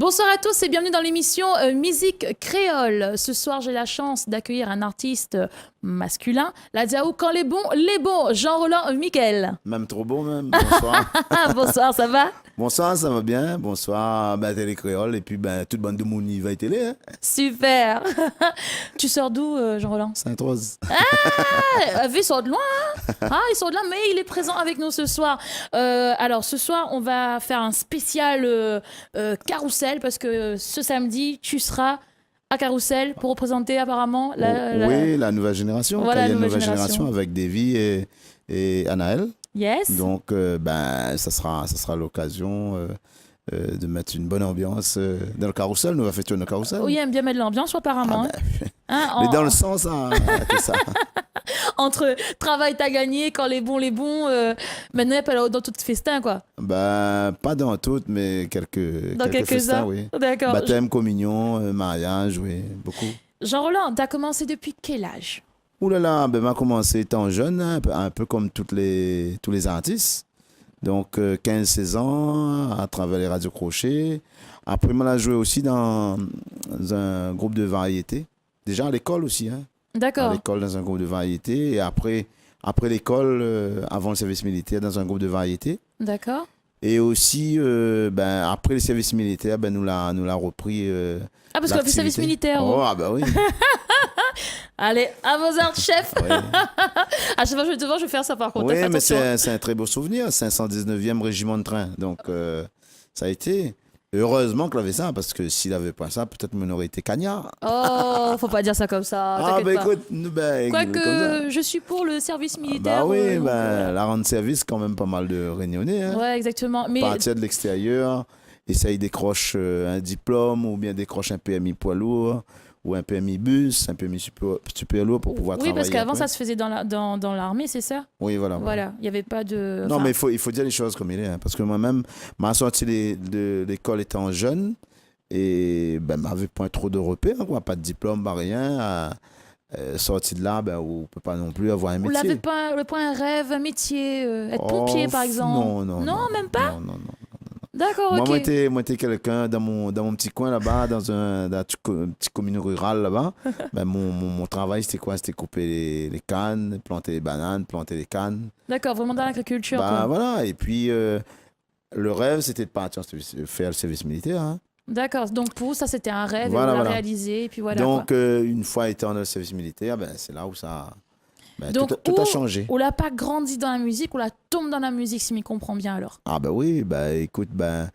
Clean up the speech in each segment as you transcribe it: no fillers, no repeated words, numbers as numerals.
Bonsoir à tous et bienvenue dans l'émission Musique Créole. Ce soir, j'ai la chance d'accueillir un artiste masculin, la Diaou, quand les bons, Jean-Roland Miguel. Même trop beau, même. Bonsoir. Bonsoir, ça va? Bonsoir, ça va bien. Bonsoir, Télé Créole. Et puis, toute bande de monde y va télé. Hein. Super. Tu sors d'où, Jean-Roland? Sainte-Rose. Ah, ils sortent de loin. Hein? Ah, ils sont de loin, mais il est présent avec nous ce soir. Alors, ce soir, on va faire un spécial carrousel parce que ce samedi, tu seras à Carrousel pour représenter apparemment la nouvelle génération. Voilà, la nouvelle génération avec Davy et Anaël. Yes. Donc, ça sera l'occasion de mettre une bonne ambiance dans le carrousel. Nous allons faire tourner le carrousel. Oui, il aime bien mettre l'ambiance apparemment. Mais dans le sens, tout ça. Entre travail t'as gagné, quand les bons, maintenant il n'y a pas dans tout festin, quoi. Pas dans toutes, mais quelques festins, oui. D'accord. Baptême, communion, mariage, oui, beaucoup. Jean-Roland, t'as commencé depuis quel âge? Ouh là là, m'a commencé étant jeune, un peu comme tous les artistes. Donc 15-16 ans, à travers les radios crochets. Après, moi, j'ai joué aussi dans un groupe de variété. Déjà à l'école aussi, hein. D'accord. À l'école, dans un groupe de variété. Et après l'école, avant le service militaire, dans un groupe de variété. D'accord. Et aussi, après le service militaire, nous l'a repris. Parce qu'on a fait service militaire. Oh, ah bah oui. Allez, à vos ordres, chef. Ouais. À chaque fois que je vais te voir, je vais faire ça par contre. Oui, mais c'est un très beau souvenir, 519e régiment de train. Donc, ça a été. Heureusement qu'il avait ça, parce que s'il n'avait pas ça, peut-être qu'on aurait été cagnard. Oh, faut pas dire ça comme ça. Écoute, quoique, je suis pour le service militaire. La rendre service, quand même pas mal de réunionnais. Hein. Ouais, exactement. Mais... Partir de l'extérieur, essaye décroche un diplôme ou bien décroche un PMI poids lourd ou un PMI bus, un PMI super lourd pour pouvoir travailler. Oui, parce qu'avant, ça se faisait dans l'armée, c'est ça? Oui, voilà. Il n'y avait pas de... Non, mais il faut dire les choses comme il est. Hein, parce que moi-même, ma sortie de l'école étant jeune et m'avait point trop de repères, quoi, pas de diplôme, pas rien. Sorti de là, on ne peut pas non plus avoir un métier. Vous n'avez pas un rêve, un métier, être pompier, par exemple? Non, même pas? Non. D'accord, ok. Moi, j'étais quelqu'un dans mon petit coin là-bas, dans une petite commune rurale là-bas. Mon travail, c'était quoi? C'était couper les cannes, planter les bananes, planter les cannes. D'accord, vraiment dans l'agriculture. Voilà, et puis le rêve, c'était de partir faire le service militaire. Hein. D'accord, donc pour vous, ça c'était un rêve, et vous l'avez réalisé, et puis voilà. Donc, une fois étant dans le service militaire, c'est là où ça... Donc, tout a changé. On l'a pas grandi dans la musique, on la tombe dans la musique, si je m'y comprends bien alors. Ah oui, écoute, moi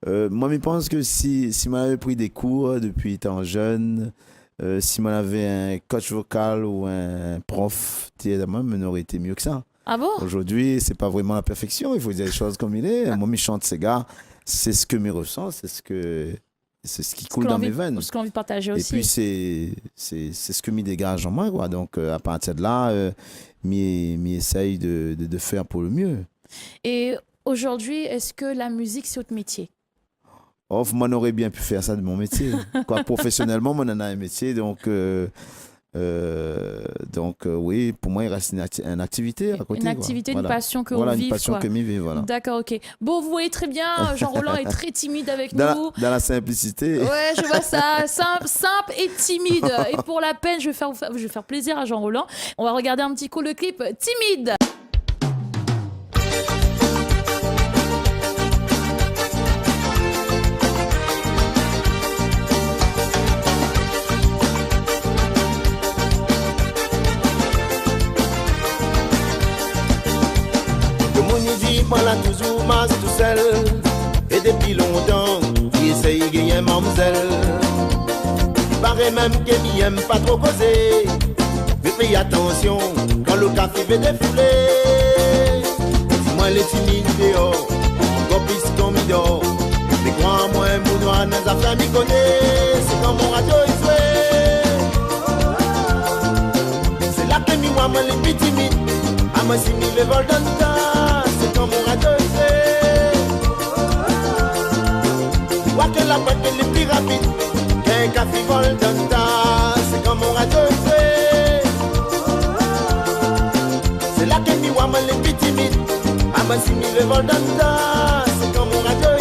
je pense que si moi j'avais pris des cours depuis étant jeune, si moi j'avais un coach vocal ou un prof, moi aurait été mieux que ça. Ah bon? Aujourd'hui, c'est pas vraiment la perfection, il faut dire les choses comme il est. Moi je chante ces gars, c'est ce que me ressent, c'est ce qui coule dans mes veines. Ce que l'on envie de partager aussi. Et puis, c'est ce que m'y dégage en moi, quoi. Donc, à partir de là, m'y essaye de faire pour le mieux. Et aujourd'hui, est-ce que la musique, c'est votre métier? Oh, moi, on aurait bien pu faire ça de mon métier. Quoi, professionnellement, moi, on en a un métier. Donc, oui, pour moi, il reste une activité à côté. Une activité, une passion que vous vivez. Voilà, une passion que m'y vit, voilà. D'accord, ok. Bon, vous voyez très bien, Jean-Roland est très timide avec nous. Dans la simplicité. Ouais, je vois ça. Simple et timide. Et pour la peine, je vais faire plaisir à Jean-Roland. On va regarder un petit coup le clip Timide. Voilà toujours mas tout seul. Et depuis longtemps, il essaye de gagner un mademoiselle. Il paraît même qu'il n'aime pas trop causer. Mais fais attention quand le café va défouler. Si moi les timides dehors, encore plus qu'on m'y dort. Mais crois-moi, mon noir dans la famille connaît. C'est quand mon radio est joué. C'est là que moi les plus timides. À moi si les vols dans le temps. C'est comme on a deux. Vois que la boîte est plus rapide qu'un café vol dans ta. C'est comme on a deux. C'est là que mi-wa les plus timides. À ma si mi le vol dans ta. C'est comme on a deux.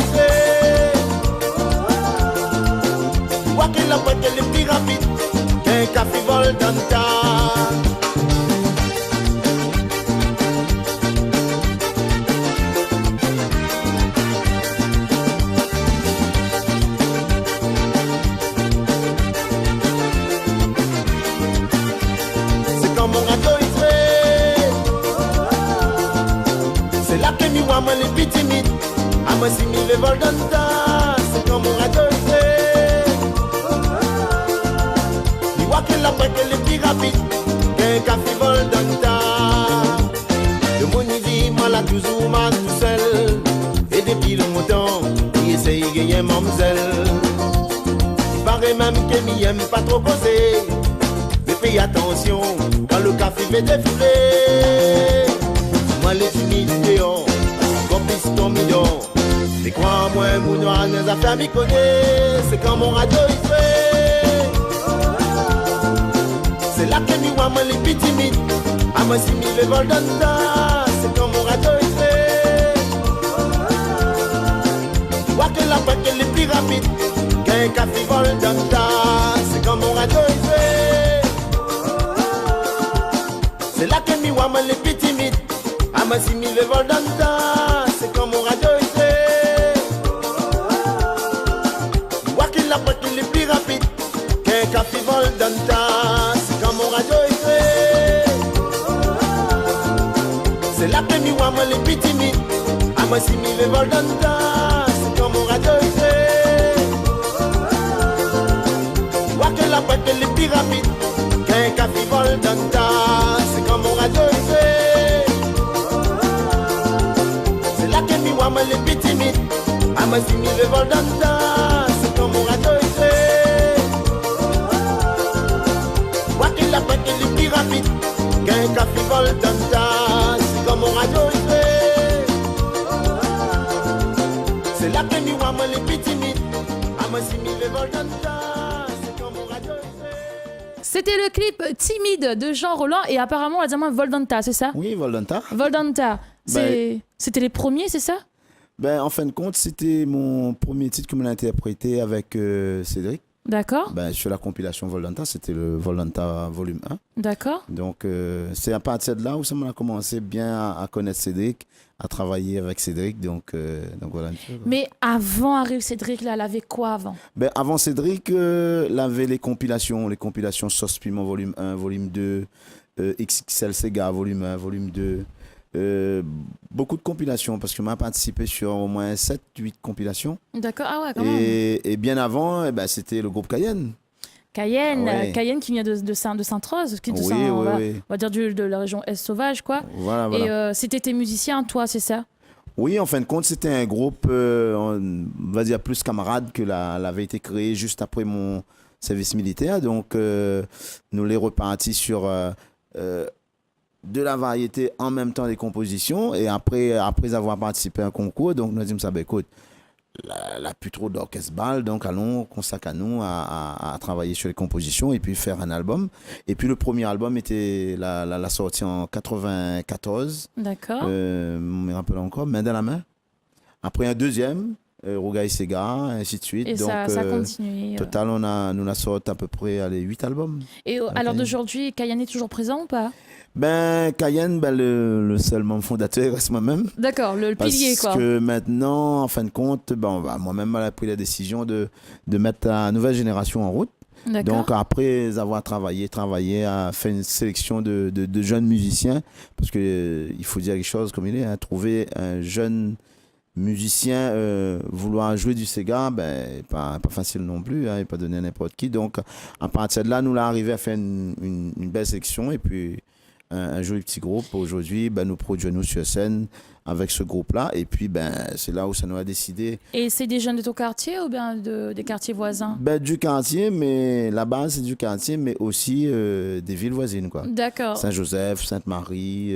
Volta, c'est comme on radio il voit que la break elle est plus rapide qu'un café Volta. Le monde il dit moi là toujours mal tout seul. Et depuis longtemps, il essaye de gagner mademoiselle. Il paraît même qu'il n'aime pas trop causer. Mais fais attention quand le café fait défouler. Moi les timides dehors, comme piston midon. Mais crois-moi, mon noir nous a fait m'y connaître. C'est quand mon radio il fait. C'est là que nous voyons les petits timides. À moi si m'y vol dans c'est quand mon radio il fait. Tu vois que la bague elle est plus rapide qu'un café vol dans c'est quand mon radio il fait. C'est là que nous voyons les petits timides. À moi si m'y vol dans c'est quand mon radio il fait. La boîte qui est plus rapide qu'un café vol dans ta. C'est quand mon radio il fait. C'est la première fois moi les plus timides. À moi si mi vol dans ta. C'est quand mon radio il fait. Tu vois que la boîte elle est plus rapide qu'un café vol dans ta. C'est quand mon radio il fait. C'est la première fois moi les plus timides. À moi si mi vol dans ta. Mon radio il fait. Vois qu'il a pas qu'il est plus rapide qu'un café vol dans ta. C'est comme mon radio il fait. C'est là que nous voyons les petits timides. À moi si mi vol dans ta. C'est comme mon radio il fait. C'était le clip Timide de Jean Roland et apparemment on a dit Voldanta, c'est ça? Oui, Voldanta. Voldanta. C'était les premiers, c'est ça? Ben, en fin de compte, c'était mon premier titre que l'ai interprété avec Cédric. D'accord. Ben, sur la compilation Voldanta, c'était le Voldanta volume 1. D'accord. Donc, c'est à partir de là où ça m'a commencé bien à connaître Cédric, à travailler avec Cédric. Donc voilà. Mais avant Arrive Cédric, là, elle avait quoi avant? Ben, avant Cédric, il avait les compilations Sauce Piment volume 1, volume 2, XXL Sega volume 1, volume 2. Beaucoup de compilations parce que moi j'ai participé sur au moins 7-8 compilations. D'accord, ah ouais, quand même. Et bien avant, c'était le groupe Cayenne. Cayenne, Ouais. Cayenne qui vient de Sainte-Rose, qui est de Oui, on oui. va dire de la région Est sauvage, quoi. Voilà. Et c'était tes musiciens, toi, c'est ça? Oui, en fin de compte, c'était un groupe, on va dire plus camarade que l'avait été créé juste après mon service militaire. Donc, nous les repartis sur de la variété en même temps des compositions. Et après avoir participé à un concours, donc nous avons dit, ça, écoute, la plus trop d'orchestre balle, donc allons consacrer à nous à travailler sur les compositions et puis faire un album. Et puis le premier album était la sortie en 94. D'accord. Je me rappelle encore, Main dans la main. Après un deuxième, Rougaï Sega, ainsi de suite. Et donc, ça continue. Total, nous a sorti à peu près 8 albums. Et à l'heure d'aujourd'hui, Cayenne est toujours présent ou pas? Ben, Cayenne, le seul membre fondateur reste moi-même. D'accord, le pilier, quoi. Parce que maintenant, en fin de compte, moi-même, j'ai pris la décision de mettre la nouvelle génération en route. D'accord. Donc, après avoir travaillé, à faire une sélection de jeunes musiciens, parce que il faut dire quelque chose comme il est, trouver un jeune musicien vouloir jouer du Sega, pas facile non plus, il pas donné à n'importe qui. Donc, à partir de là, nous l'avons arrivé à faire une belle sélection et puis un joli petit groupe. Aujourd'hui, nous produisons sur scène avec ce groupe-là. Et puis, c'est là où ça nous a décidé. Et c'est des jeunes de ton quartier ou bien des quartiers voisins? Du quartier, mais la base, c'est du quartier, mais aussi des villes voisines, quoi. D'accord. Saint-Joseph, Sainte-Marie,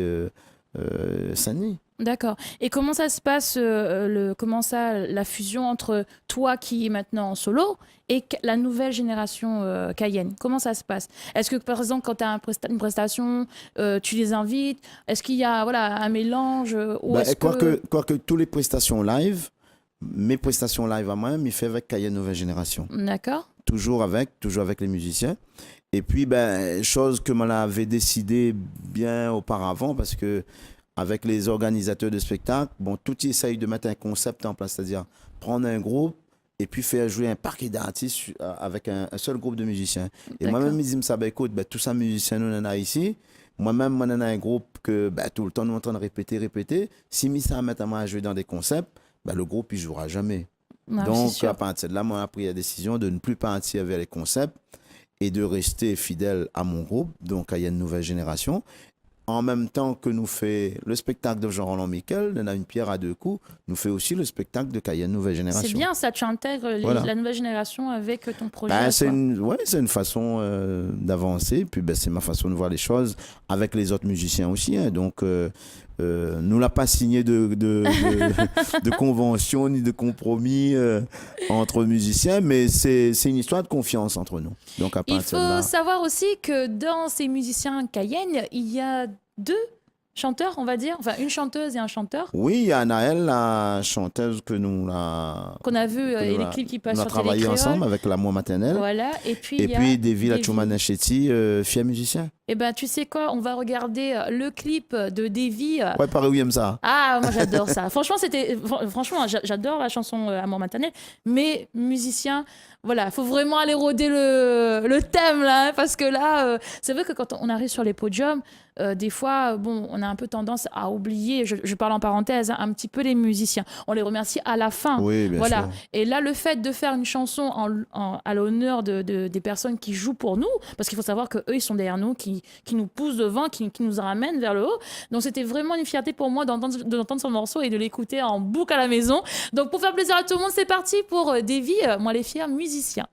Saint-Denis. D'accord. Et comment ça se passe, la fusion entre toi qui est maintenant en solo et la nouvelle génération Cayenne? Comment ça se passe? Est-ce que, par exemple, quand tu as une prestation, tu les invites? Est-ce qu'il y a un mélange quoique tous les prestations live, mes prestations live à moi, m'y fait avec Cayenne Nouvelle Génération. D'accord. Toujours avec les musiciens. Et puis, chose que moi l'avais décidé bien auparavant, parce que avec les organisateurs de spectacles, tout essayent de mettre un concept en place, c'est-à-dire prendre un groupe et puis faire jouer un paquet d'artistes avec un seul groupe de musiciens. Et moi-même, ils me disent, écoute, tous ces musiciens, nous en a ici. Moi-même, moi, on a un groupe que tout le temps, nous sommes en train de répéter. Si mis ça à mettre à jouer dans des concepts, le groupe, il jouera jamais. Ouais, c'est Donc, sûr. à partir de là, moi, j'ai pris la décision de ne plus partir vers les concepts et de rester fidèle à mon groupe, donc à une nouvelle génération. En même temps que nous fait le spectacle de Jean-Roland Miquel, on a une pierre à deux coups, nous fait aussi le spectacle de Cayenne Nouvelle Génération. C'est bien ça, tu intègres Voilà. la nouvelle génération avec ton projet. Ben, à c'est toi. c'est une façon d'avancer. Puis ben, c'est ma façon de voir les choses avec les autres musiciens aussi. Hein. Donc, nous l'a pas signé de convention ni de compromis entre musiciens, mais c'est une histoire de confiance entre nous. Donc, à Il partir faut de là. savoir aussi que dans ces musiciens Cayenne, il y a 2 chanteurs, on va dire, enfin une chanteuse et un chanteur Oui, il y a Naël, la chanteuse que nous l'a. qu'on a vu que et nous les l'a- clips qui on passent a sur travaillé Télé ensemble avec l'amour maternel. Voilà, et puis Et il y a puis Davy Davy. Lachoumanachetti, fier musicien. Eh ben, tu sais quoi, on va regarder le clip de Davy. Ouais, pareil, oui, aime ça. Ah, moi j'adore ça. Franchement, j'adore la chanson Amour maternel, mais musicien, voilà, faut vraiment aller rôder le thème là, hein, parce que là, c'est vrai que quand on arrive sur les podiums, des fois, bon, on a un peu tendance à oublier, je parle en parenthèse, hein, un petit peu les musiciens. On les remercie à la fin. Oui, bien Voilà. sûr. Et là, le fait de faire une chanson à l'honneur des personnes qui jouent pour nous, parce qu'il faut savoir qu'eux, ils sont derrière nous, qui nous poussent devant, qui nous ramènent vers le haut. Donc, c'était vraiment une fierté pour moi d'entendre son morceau et de l'écouter en boucle à la maison. Donc, pour faire plaisir à tout le monde, c'est parti pour Davy, moi les fiers musiciens.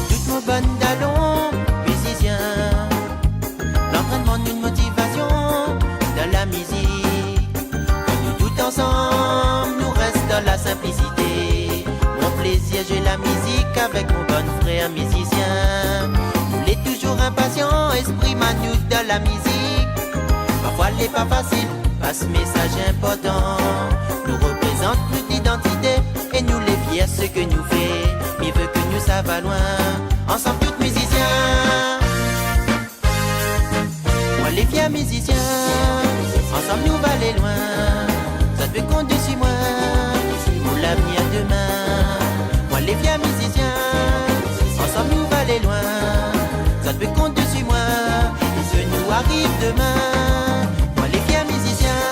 Toutes nos bonnes talons, musiciens. L'entraînement d'une motivation dans la musique. Quand nous tout ensemble, nous reste dans la simplicité. Mon plaisir, j'ai la musique avec mon bon frère musicien. Il est toujours impatient, esprit manute dans la musique. Parfois, il n'est pas facile, pas ce message important. Nous représente notre identité et nous les fiers ce que nous fait. Il veut que nous ça va loin, ensemble tous musiciens. Moi les fiers musiciens, ensemble nous va aller loin. Ça te compte dessus moi, pour l'avenir demain. Moi les fiers musiciens, ensemble nous va aller loin. Ça te compte dessus moi, ce nous arrive demain. Moi les fiers musiciens,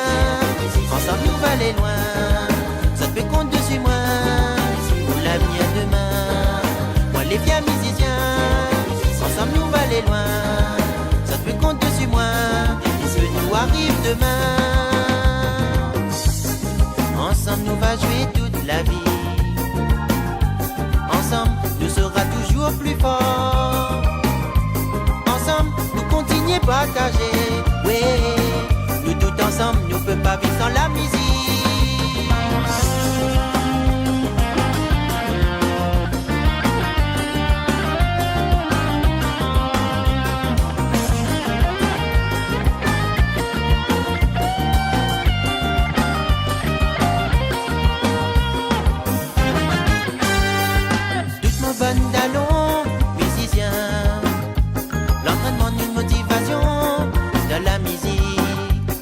ensemble nous va aller loin. Ça te compte dessus moi, pour l'avenir demain. Moi les fiers musiciens, ensemble nous va aller loin. Ça te compte dessus moi, ce nous arrive demain. Ensemble nous va jouer toute la vie. Ensemble nous sera toujours plus fort. Ensemble nous continuer partager. Oui, nous tout ensemble nous peut pas vivre sans la musique. Toutes nos bonnes talons, musiciens. L'entraînement d'une motivation dans la musique.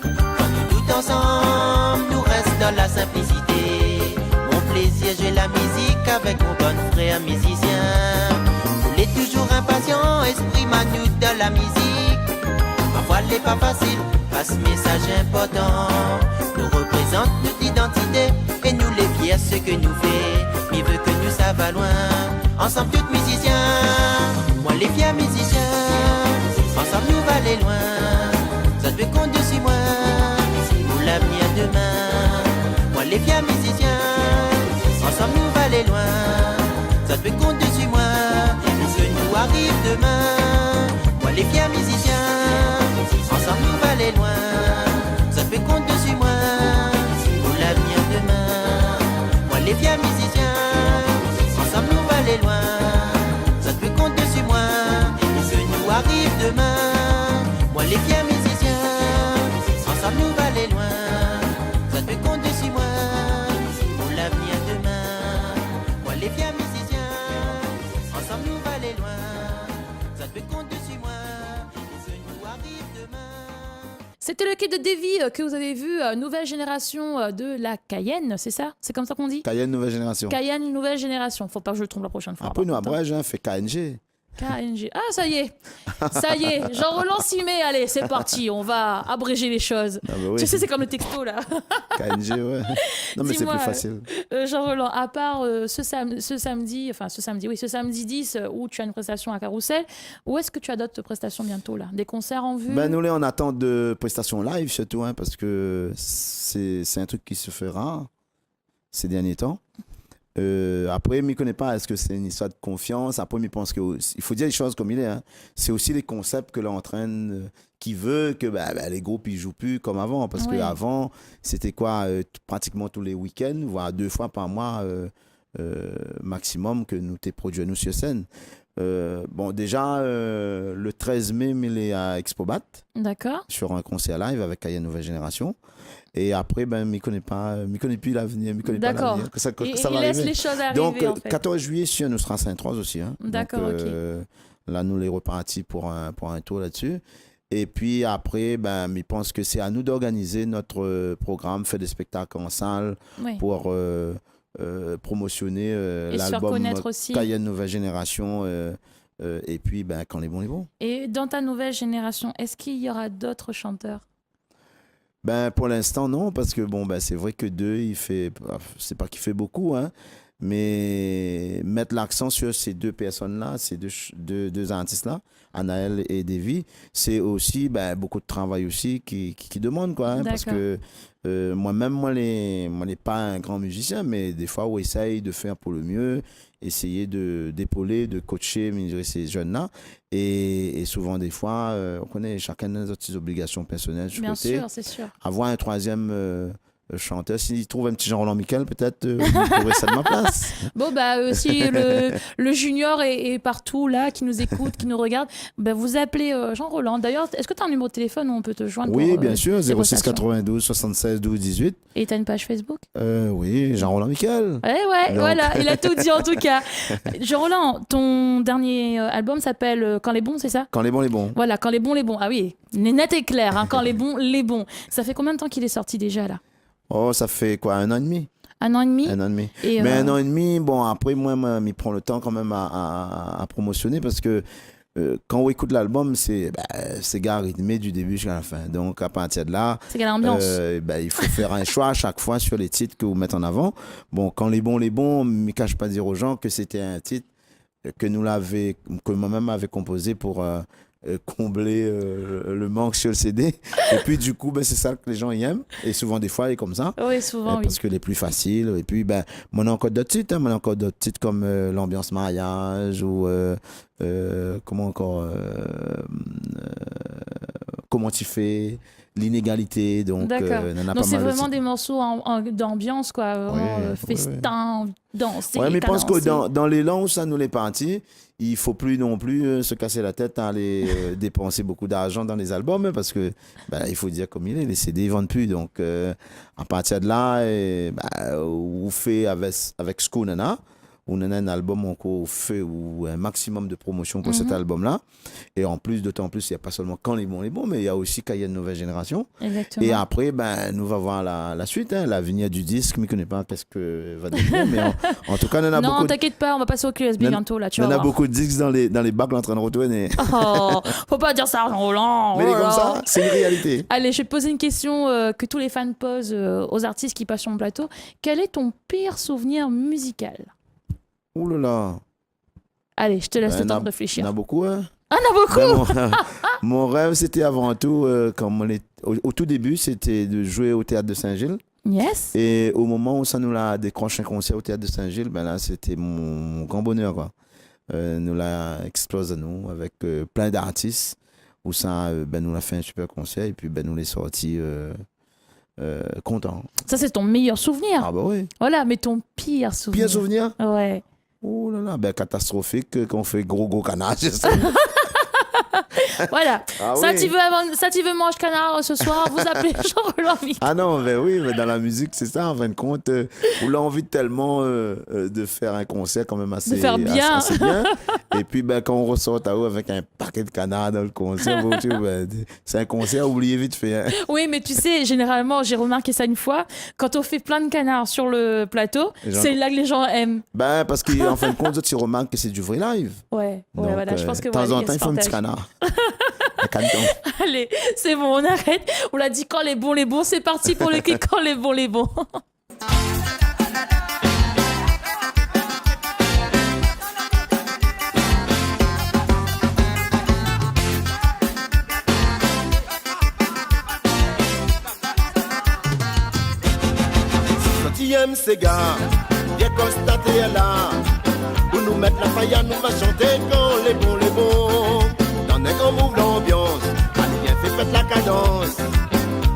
Quand nous tout ensemble, nous reste dans la simplicité. Mon plaisir, j'ai la musique avec mon bon frère musicien. Il est toujours impatient, esprit manute dans la musique. Parfois, il n'est pas facile, pas ce message important. Nous représente notre identité et nous les fiers ce que nous fait. Il veut que nous ça va loin. Ensemble, tous musiciens. Moi, les fiers musiciens. Ensemble, nous va aller loin. Ça te compte dessus moi, pour l'avenir demain. Moi, les fiers musiciens. Ensemble, nous va aller loin. Ça te compte dessus moi, ce nous arrive demain. Moi, les fiers musiciens. Ensemble, nous va aller loin. Ça te compte dessus moi, pour l'avenir demain. Moi, les fiers musiciens. Ensemble, nous va aller loin. Ça te compte dessus moi, ce nous arrive demain. Moi, les fiers musiciens. Ensemble, nous va aller loin. Ça te compte dessus moi, pour l'avenir demain. Moi, les fiers musiciens. Ensemble, nous va aller loin. Ça te compte dessus moi, ce nous arrive demain. C'était le clip de Davy que vous avez vu, nouvelle génération de la Cayenne, c'est ça? C'est comme ça qu'on dit? Cayenne Nouvelle Génération. Cayenne, nouvelle génération. Faut pas que je le trompe la prochaine fois. Après, nous, par contre, abrège, fait KNG. KNG. Ah, ça y est. Ça y est. Jean-Roland s'y met. Allez, c'est parti. On va abréger les choses. Ah bah oui. Tu sais, c'est comme le texto, là. KNG, ouais. Non, mais c'est Dis-moi, plus facile. Jean-Roland, à part ce samedi 10 où tu as une prestation à Carrousel, où est-ce que tu as d'autres prestations bientôt, là? Des concerts en vue? Ben, nous, là, on attend de prestations live, surtout, hein, parce que c'est un truc qui se fait rare ces derniers temps. Après, je ne connais pas, est-ce que c'est une histoire de confiance? Après, je pense qu'il faut dire les choses comme il est. Hein. C'est aussi les concepts que l'on entraîne, qui veut que les groupes ne jouent plus comme avant. Parce Oui. qu'avant, c'était quoi? Pratiquement tous les week-ends, voire 2 fois par mois maximum que nous t'es produit nous sur scène. Bon, déjà, le 13 mai, il est à Expobat D'accord. sur un concert live avec Cayenne Nouvelle Génération. Et après, je ne connais plus l'avenir, je ne connais pas D'accord. l'avenir. Que ça Il va laisse arriver. les choses arriver, Donc, en fait. 14 juillet, sur nous sera Saint-Troise aussi. Hein. D'accord, Donc, ok. là, nous les repartis pour un tour là-dessus. Et puis après, je pense que c'est à nous d'organiser notre programme, faire des spectacles en salle Oui. pour promotionner Et se faire l'album connaître aussi. Cayenne Nouvelle Génération. Et puis, quand les bons, les bons. Et dans ta nouvelle génération, est-ce qu'il y aura d'autres chanteurs? Pour l'instant, non, parce que c'est vrai que c'est pas qu'il fait beaucoup, hein, mais mettre l'accent sur ces deux personnes-là, ces deux artistes-là, Anaël et Davy, c'est aussi beaucoup de travail aussi qui demande, quoi, hein, parce que moi-même, je n'ai pas un grand musicien, mais des fois, on essaye de faire pour le mieux, essayer d'épauler, de coacher ces jeunes-là. Et souvent, des fois, on connaît chacun de nos petites obligations personnelles. Bien sûr, c'est sûr. Avoir un troisième chanteur, s'il trouve un petit Jean-Roland Miquel, peut-être vous pourrez ça de ma place. Bon, si le junior est partout, là, qui nous écoute, qui nous regarde, vous appelez Jean-Roland. D'ailleurs, est-ce que tu as un numéro de téléphone où on peut te joindre? Oui, bien sûr, tes 06 prestations 92 76 12 18. Et tu as une page Facebook? Oui, Jean-Roland Miquel. Ouais, Donc. voilà, il a tout dit en tout cas. Jean-Roland, ton dernier album s'appelle Quand les bons, c'est ça? Quand les bons, les bons. Voilà, Quand les bons, les bons. Ah oui, net et clair, hein, Quand les bons, les bons. Ça fait combien de temps qu'il est sorti déjà, là? Oh, ça fait quoi, 1 an et demi? 1 an et demi? 1 an et demi. Et, Mais 1 an et demi, après, moi, m'y prend le temps quand même à promotionner parce que quand on écoute l'album, c'est gars rythmé du début jusqu'à la fin. Donc, à partir de là, c'est quelle ambiance? il faut faire un choix à chaque fois sur les titres que vous mettez en avant. Bon, Quand les bons, on ne me cache pas dire aux gens que c'était un titre que moi-même avait composé pour combler le manque sur le CD. Et puis, du coup, c'est ça que les gens y aiment. Et souvent, des fois, il est comme ça. Oui, souvent, oui. Parce que les plus faciles. Et puis, moi, on a encore d'autres titres. Hein. Moi, on a encore d'autres titres comme L'ambiance mariage ou comment encore Comment tu fais, L'inégalité. Donc, d'accord. on en a Donc, pas c'est mal de vraiment titres. des morceaux d'ambiance, quoi. Vraiment festin, danser. Ouais, mais je pense que cadencer. dans l'élan où ça nous est parti, il ne faut plus non plus se casser la tête à aller dépenser beaucoup d'argent dans les albums hein, parce que il faut dire comme il est, les CD ne vendent plus. Donc, à partir de là, on fait avec ce qu'on en a. On a un album qu'on fait ou un maximum de promotion pour cet album-là. Et en plus, d'autant plus, il n'y a pas seulement Quand les bons, mais il y a aussi Cayenne Nouvelle Génération. Exactement. Et après, nous va voir la suite, hein, l'avenir du disque. Je ne connais pas qu'est-ce que va devenir, mais en tout cas, on en a beaucoup. Non, t'inquiète pas, on va passer au QSB bientôt, là, tu vas On a voir. beaucoup de disques dans les bacs en train de retourner. Oh, faut pas dire ça, Roland. Mais Oh comme là. ça, c'est une réalité. Allez, je vais te poser une question que tous les fans posent aux artistes qui passent sur mon plateau. Quel est ton pire souvenir musical? Ouh là là. Allez, je te laisse le temps de Il y réfléchir. en a beaucoup, hein. Ah, il y en a beaucoup. Mon rêve, c'était avant tout, au tout début, c'était de jouer au Théâtre de Saint-Gilles. Yes. Et au moment où ça nous l'a décroché un concert au Théâtre de Saint-Gilles, là, c'était mon grand bonheur, quoi. Nous l'a explosé à nous avec plein d'artistes où ça, nous l'a fait un super concert et puis nous l'est sorti content. Ça, c'est ton meilleur souvenir. Ah bah oui. Voilà, mais ton pire souvenir. Pire souvenir? Ouais. Oh là là, catastrophique quand on fait gros canard. Voilà. Ah ça, oui. tu veux mange canard ce soir, vous appelez Jean-Roland Miquel. Ah non, mais dans la musique, c'est ça, en fin de compte. On a envie tellement de faire un concert quand même assez De faire bien. assez bien. Et puis, ben, quand on ressort à haut avec un paquet de canards dans le concert, ben, c'est un concert oublié vite fait. Hein. Oui, mais tu sais, généralement, j'ai remarqué ça une fois, quand on fait plein de canards sur le plateau, c'est là que les gens aiment. Ben, parce qu'en fin de compte, tu remarques que c'est du vrai live. Ouais, donc, voilà, je pense que de temps en temps, il faut un petit canard. Un caneton. Allez, c'est bon, on arrête. On l'a dit, quand les bons, c'est parti pour le clip, quand les bons. Centième Sega, bien constaté là. Pour nous mettre la faille, nous va chanter quand les bons. Dans un grand move l'ambiance, allez viens fais fête la cadence.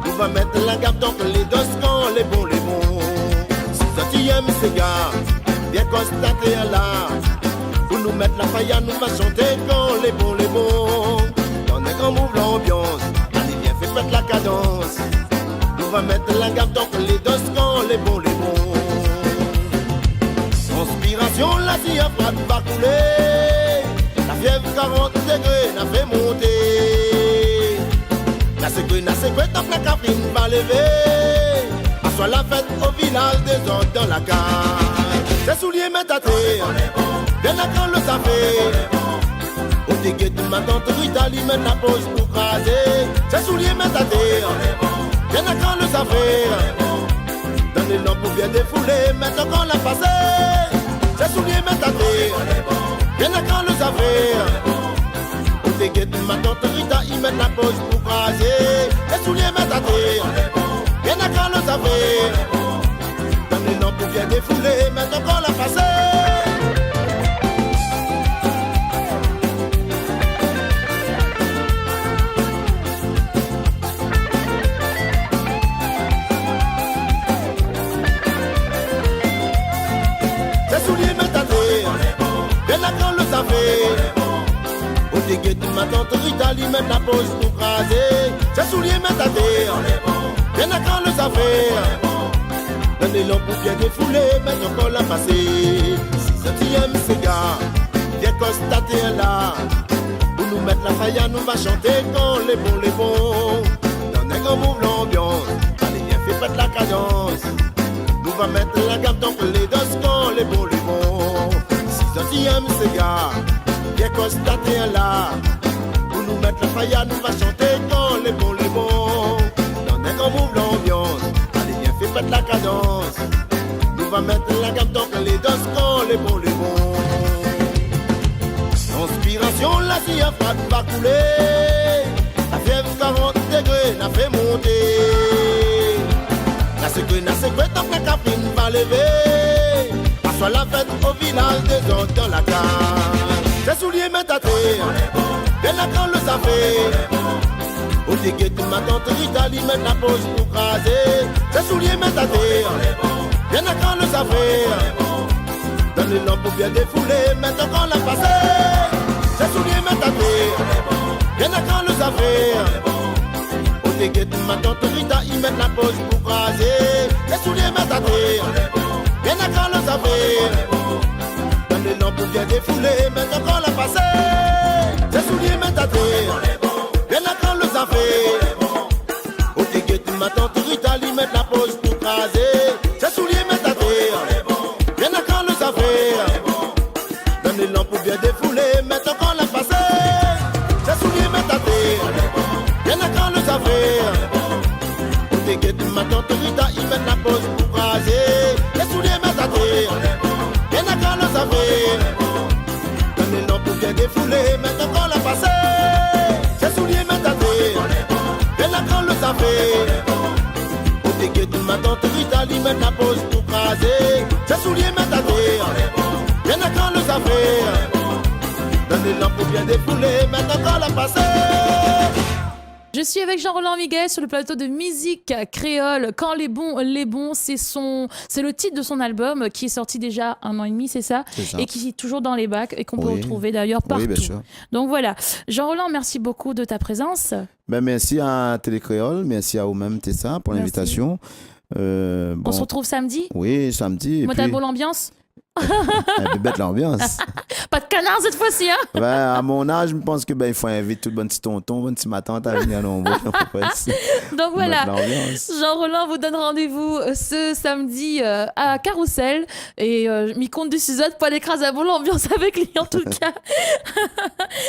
Nous va mettre la gamme tant que les dos quand les bons. Centième Sega, bien constaté là. Pour nous mettre la faille, nous va chanter quand les bons. Dans un grand move l'ambiance, allez viens fais fête la cadence. On va mettre la gamme tant que les dos quand les bons. Conspiration, la diaphragme va couler. La fièvre 40 degrés n'a fait monter. La sécurité, tant que la caprine va lever. À soit la fête au village des autres dans la cage. Ses souliers mettent à terre, bien à quand le savait. Au déguet de ma tante Rita, lui mène la pause pour craser. Ses souliers mettent à terre. Bien à quand le affaires, dans les lampes pour bien défouler, maintenant qu'on l'a passé, ses souliers mettent à terre. Bien à quand le affaires, au déguet de ma tante Rita, ils mettent la pause pour craser, ses souliers mettent à terre. Bien à quand le affaires, dans les lampes pour bien défouler, maintenant qu'on l'a passé. Au déguet de ma tante Rita, lui met la pause pour craser. Ses souliers mettent à terre, bien à quand le affaires. Dans les lampes pour bien défouler, maintenant qu'on l'a passé. 6e Sega, bien constaté là. Pour nous mettre la faille, nous va chanter quand les bons. Dans un grand move l'ambiance, allez viens fais pète la cadence. Nous va mettre la gamme tant que les dos quand les bons. 6e Sega, bien constaté là. Pour nous mettre la faille, nous va chanter quand les bons. Dans un grand move l'ambiance, allez viens fais pète la cadence. Nous va mettre la gamme tant que les dos quand les bons. Conspiration, la diaphragme va couler. La fièvre 40 degrés n'a fait monter. La sécurité, tant que la caprine va lever. Soit la fête au village des autres dans la cage. Ses souliers mettent à terre, bien à quand le savait. Au déguet de ma tante Rita, lui met la pause pour craser. Ses souliers mettent à terre, bien à quand le savait. Dans les lampes pour bien défouler, maintenant qu'on l'a passé. Ses souliers mettent à terre, bien à quand le savait. Au déguet de ma tante Rita, il met la pause pour craser. Ses souliers mettent à terre. Bien à quand le affaires, dans les lampes pour bien défouler, maintenant qu'on l'a passé. Ses souliers mettent à terre, bien à quand le affaires. Au déguet de ma tante Rita, lui met la pause pour craser. Ses souliers mettent à terre, bien à quand le affaires. Dans les lampes pour bien défouler, maintenant qu'on l'a passé. Ses souliers mettent à terre, bien à quand le affaires. Au déguet de ma tante Rita, il met la pause pour craser. Bien à quand le savait. Dans les lampes pour bien défouler, maintenant qu'on l'a passé. Ses souliers mettent à terre, bien à quand le savait. Au déguet de ma tante Rita, lui met la pause pour craser. Ses souliers mettent à terre, bien à quand le savait. Dans les lampes pour bien défouler, maintenant qu'on l'a passé. Je suis avec Jean-Roland Miguel sur le plateau de Musique Créole. Quand les bons, c'est le titre de son album qui est sorti déjà 1 an et demi, c'est ça, et qui est toujours dans les bacs et qu'on peut retrouver d'ailleurs partout. Oui, bien sûr. Donc voilà. Jean-Roland, merci beaucoup de ta présence. Ben, merci à Télé Créole, merci à vous-même Tessa pour l'invitation. On se retrouve samedi. Oui, samedi. Moi, t'as bon l'ambiance. Un peu bête l'ambiance. Pas de canard cette fois-ci, hein? Ben, à mon âge, je pense que il faut inviter tout le bon petit tonton, bon petit ma tante à venir nombreux. Donc voilà, L'ambiance. Jean-Roland vous donne rendez-vous ce samedi à Carrousel. Et mi-compte du Suzette, pas d'écraser à bon l'ambiance avec lui en tout cas.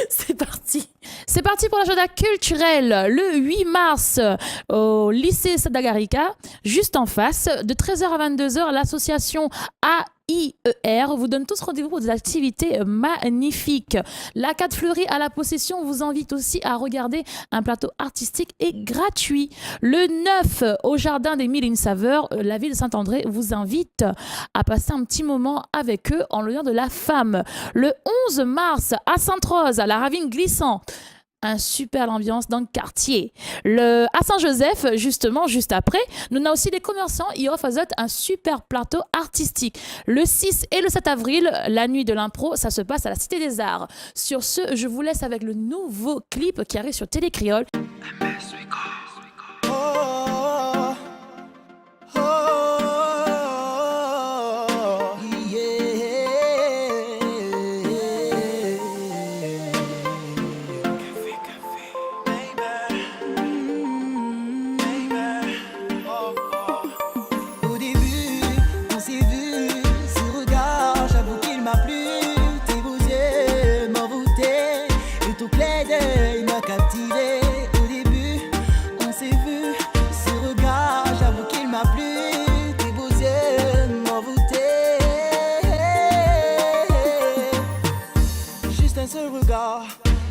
C'est parti. C'est parti pour l'agenda culturel. Le 8 mars, au lycée Sadagarica, juste en face, de 13h à 22h, l'association AIER vous donne tous rendez-vous pour des activités magnifiques. La 4 Fleury à la Possession vous invite aussi à regarder un plateau artistique et gratuit. Le 9 au Jardin des Mille et une Saveurs, la ville de Saint-André vous invite à passer un petit moment avec eux en l'honneur de la femme. Le 11 mars à Sainte-Rose, à la Ravine Glissant, un super ambiance dans le quartier. À Saint-Joseph, justement, juste après, nous avons aussi des commerçants. Ils offrent aux autres un super plateau artistique. Le 6 et le 7 avril, la nuit de l'impro, ça se passe à la Cité des Arts. Sur ce, je vous laisse avec le nouveau clip qui arrive sur Télécréole.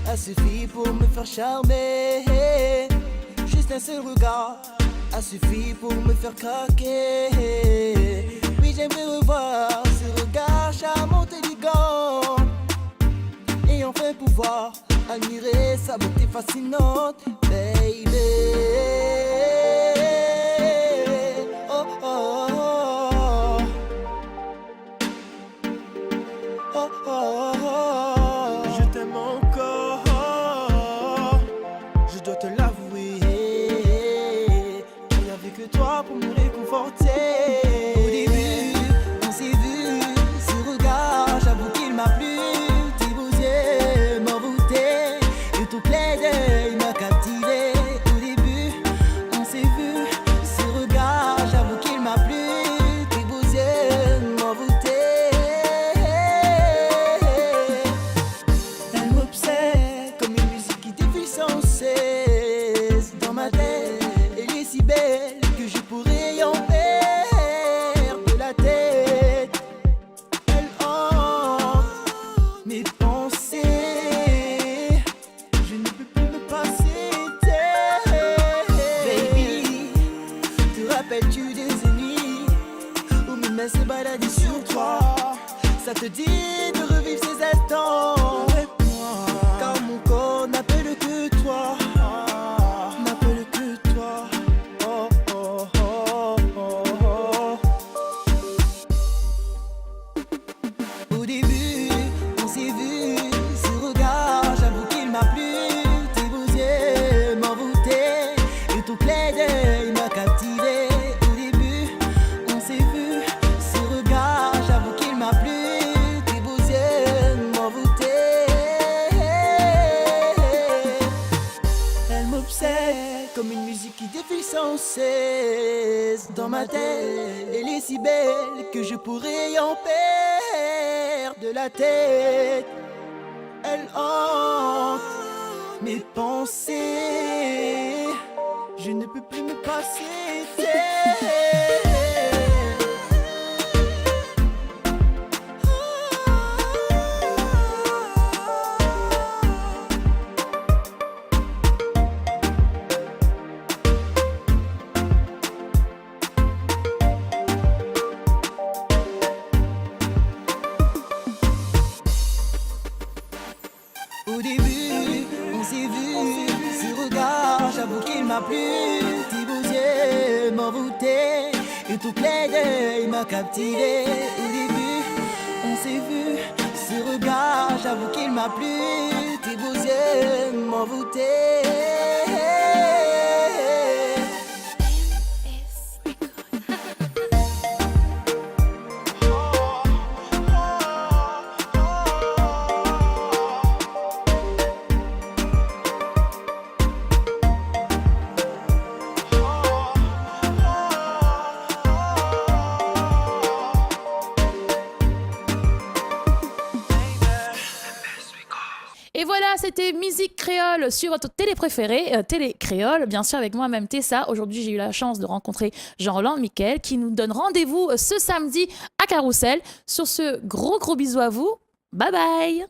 A suffi pour me faire charmer. Juste un seul regard a suffi pour me faire craquer. Oui, j'aimerais revoir ce regard charmant et élégant, et enfin pouvoir admirer sa beauté fascinante, baby. Oh, oh, oh. Oh, oh, oh. Je t'aime encore, je dois te l'avouer. Il n'y avait que toi pour me réconforter. Au début, on s'est vu, ce regard, j'avoue qu'il m'a plu. Tes beaux yeux m'envoûtaient, et ton clin d'œil m'a captivé. Au début, on s'est vu, ce regard, j'avoue qu'il m'a plu. Tes beaux yeux m'envoûtaient. Elle m'obsède comme une musique qui défile sans cesse. Dans ma tête, elle est si belle que je pourrais y en perdre la tête. Elle hante mes pensées, je ne peux plus me passer d'elle. Baby, te rappelles-tu des ennemis où mes mains se baladaient sur toi? Ça te dit de revivre ces instants avec moi, car mon corps n'appelle que toi, n'appelle que toi. Oh, oh, oh, oh, oh. Au début, on s'est vu, ce regard, j'avoue qu'il m'a plu. Tes beaux yeux m'envoûtaient, et ton clin d'œil m'a captivé. Au début, on s'est vu, ce regard, j'avoue qu'il m'a plu. Tes beaux yeux m'envoûtaient. Elle m'obsède comme une musique qui défile sans cesse. Dans ma tête, elle est si belle que je pourrais y en perdre la tête. Elle hante mes pensées, je ne peux plus me passer d'elle. Au début, on s'est vu, ce regard, j'avoue qu'il m'a plu. Tes beaux yeux m'envoûtaient, et ton clin d'œil m'a captivé. Au début, on s'est vu, ce regard, j'avoue qu'il m'a plu. Tes beaux yeux m'envoûtaient. Voilà, c'était Musique Créole sur votre télé préférée, Télé Créole, bien sûr, avec moi-même Tessa. Aujourd'hui, j'ai eu la chance de rencontrer Jean-Roland Miquel qui nous donne rendez-vous ce samedi à Carrousel. Sur ce, gros bisous à vous. Bye bye.